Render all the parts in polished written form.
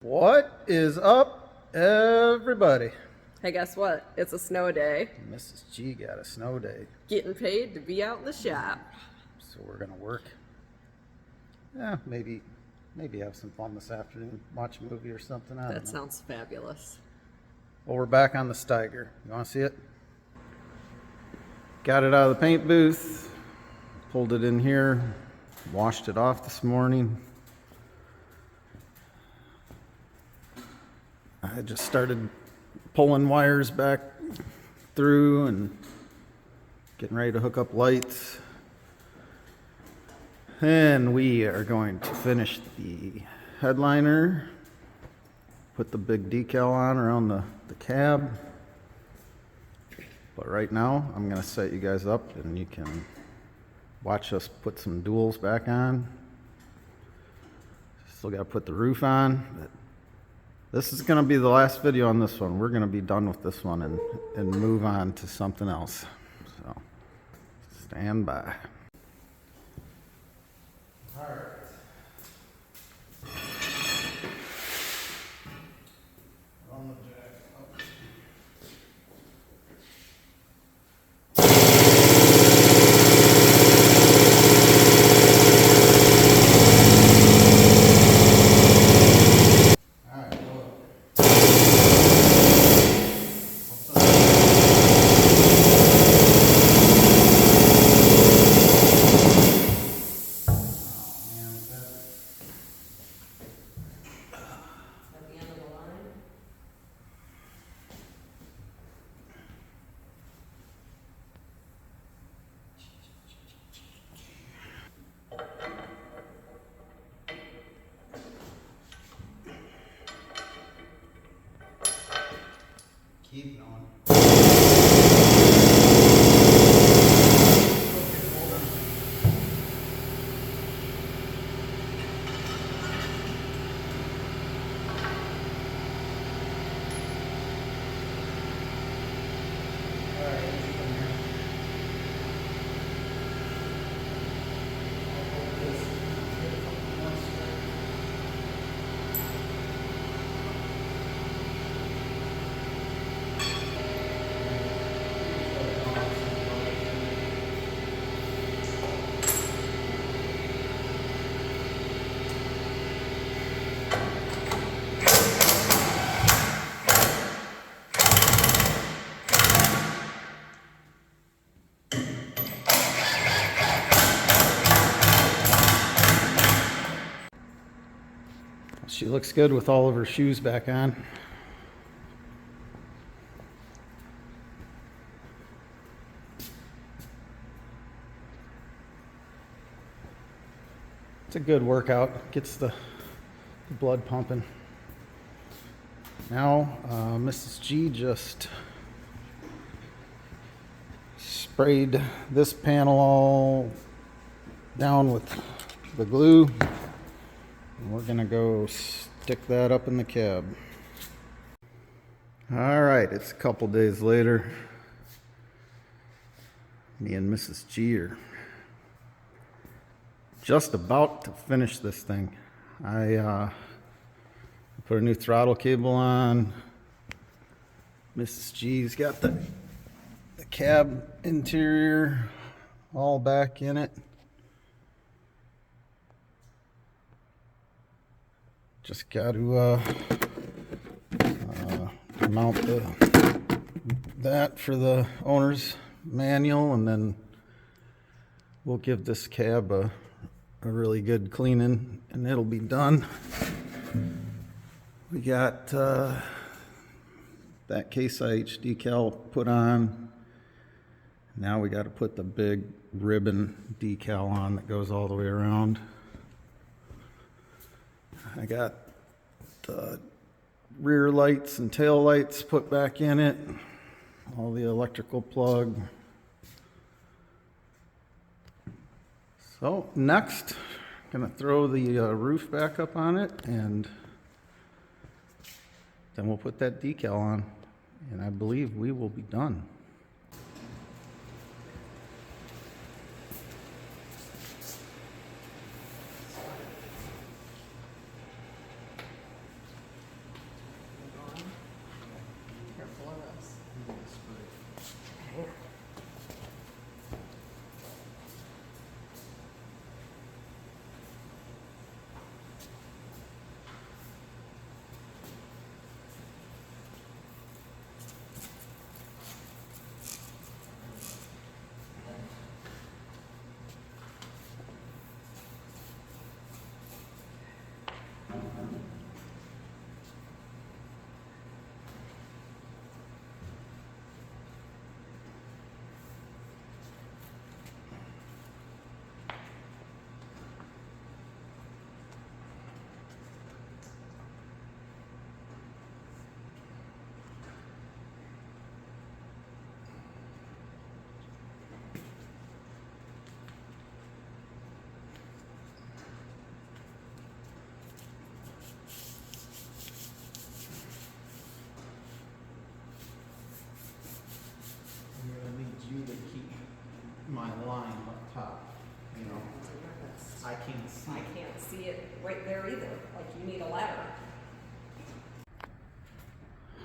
What is up, everybody? Hey, guess what? It's a snow day. Mrs. G got a snow day, Getting paid to be out in the shop. so we're gonna work. Yeah, maybe have some fun this afternoon. Watch a movie or something. I don't That know. sounds fabulous. Well, we're back on the Steiger. You want to see it? Got it out of the paint booth. Pulled it in here. Washed it off this morning. I just started pulling wires back through and getting ready to hook up lights. And we are going to finish the headliner, put the big decal on around the cab. But right now, I'm going to set you guys up and you can watch us put some duals back on. Still got to put the roof on. But this is going to be the last video on this one. We're going to be done with this one and move on to something else. So, stand by. All right. On the jack up. Keep going. She looks good with all of her shoes back on. It's a good workout, gets the blood pumping. Now, Mrs. G just sprayed this panel all down with the glue. And we're gonna go stick that up in the cab. All right, it's a couple days later. Me and Mrs. G are just about to finish this thing. I put a new throttle cable on. Mrs. G's got the cab interior all back in it. Just got to mount that for the owner's manual, and then we'll give this cab a really good cleaning, and it'll be done. We got that Case IH decal put on. Now we got to put the big ribbon decal on that goes all the way around. I got the rear lights and tail lights put back in it, all the electrical plug. So next, I'm gonna throw the roof back up on it, and then we'll put that decal on, and I believe we will be done.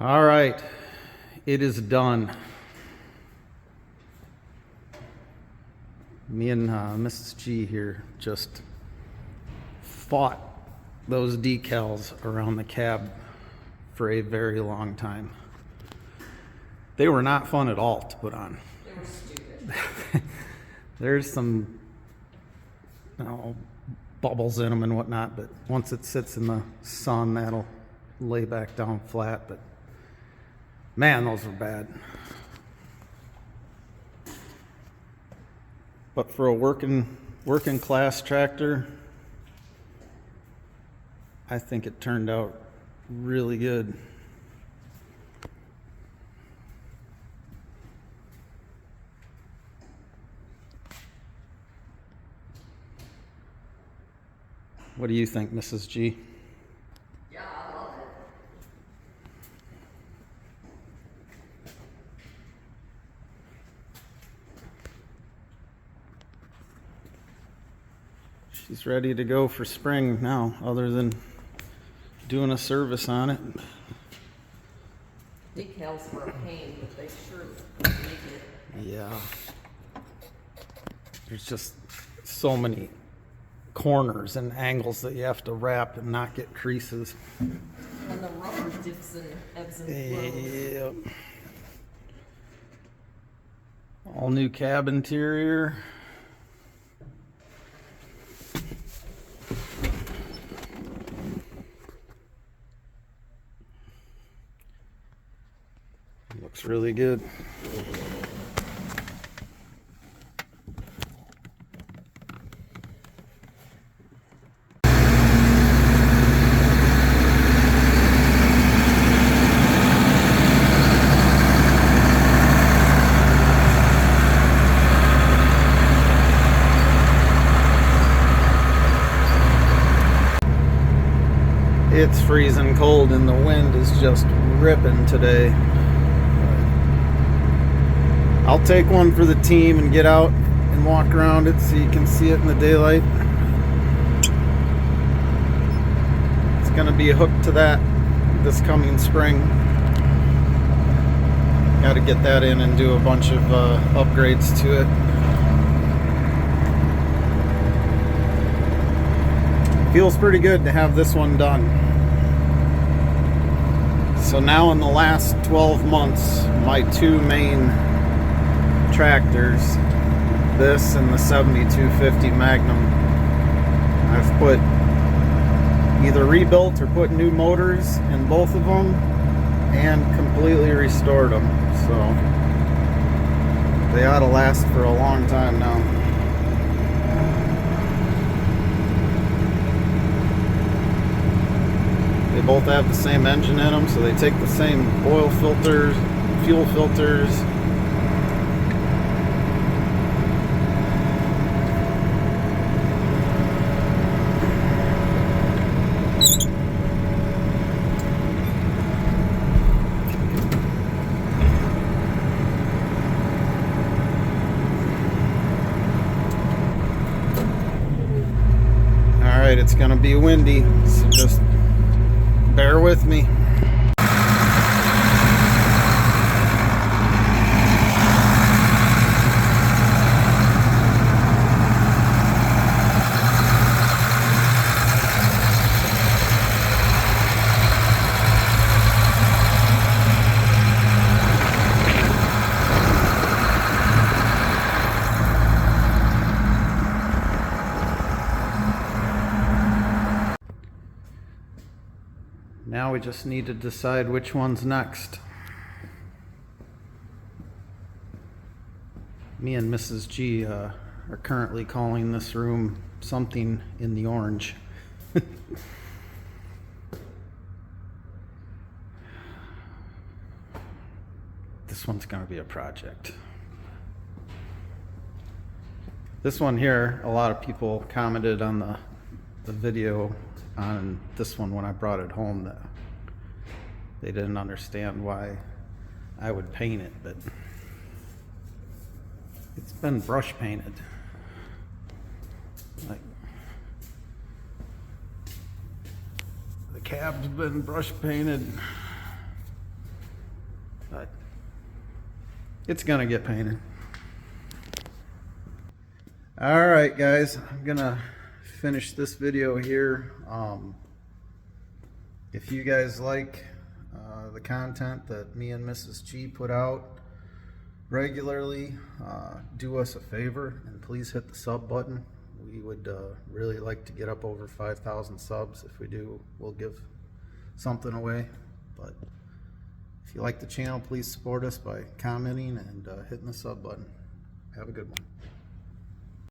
All right, it is done. Me and Mrs. G here just fought those decals around the cab for a very long time. They were not fun at all to put on. They were stupid. There's some, bubbles in them and whatnot, but once it sits in the sun, that'll lay back down flat. But man, those were bad. But for a working class tractor, I think it turned out really good. What do you think, Mrs. G? Yeah, I love it. She's ready to go for spring now, other than doing a service on it. Decals were a pain, but they sure make it. Yeah. There's just so many corners and angles that you have to wrap and not get creases. And the rubber dips and ebbs and flows. Yep. All new cab interior. Looks really good. It's freezing cold and the wind is just ripping today. I'll take one for the team and get out and walk around it so you can see it in the daylight. It's going to be a hook to that this coming spring. Got to get that in and do a bunch of upgrades to it. Feels pretty good to have this one done. So now in the last 12 months, my two main tractors, this and the 7250 Magnum, I've put either rebuilt or put new motors in both of them and completely restored them. So they ought to last for a long time now. They both have the same engine in them, so they take the same oil filters, fuel filters. All right, it's gonna be windy, so just bear with me. Now we just need to decide which one's next. Me and Mrs. G are currently calling this room something in the orange. This one's going to be a project. This one here, a lot of people commented on the video on this one when I brought it home that they didn't understand why I would paint it, but it's been brush painted. Like, the cab's been brush painted. it's gonna get painted. All right, guys, I'm gonna finish this video here. If you guys like the content that me and Mrs. G put out regularly, do us a favor and please hit the sub button. We would really like to get up over 5,000 subs. If we do, we'll give something away. But if you like the channel, please support us by commenting and hitting the sub button. Have a good one.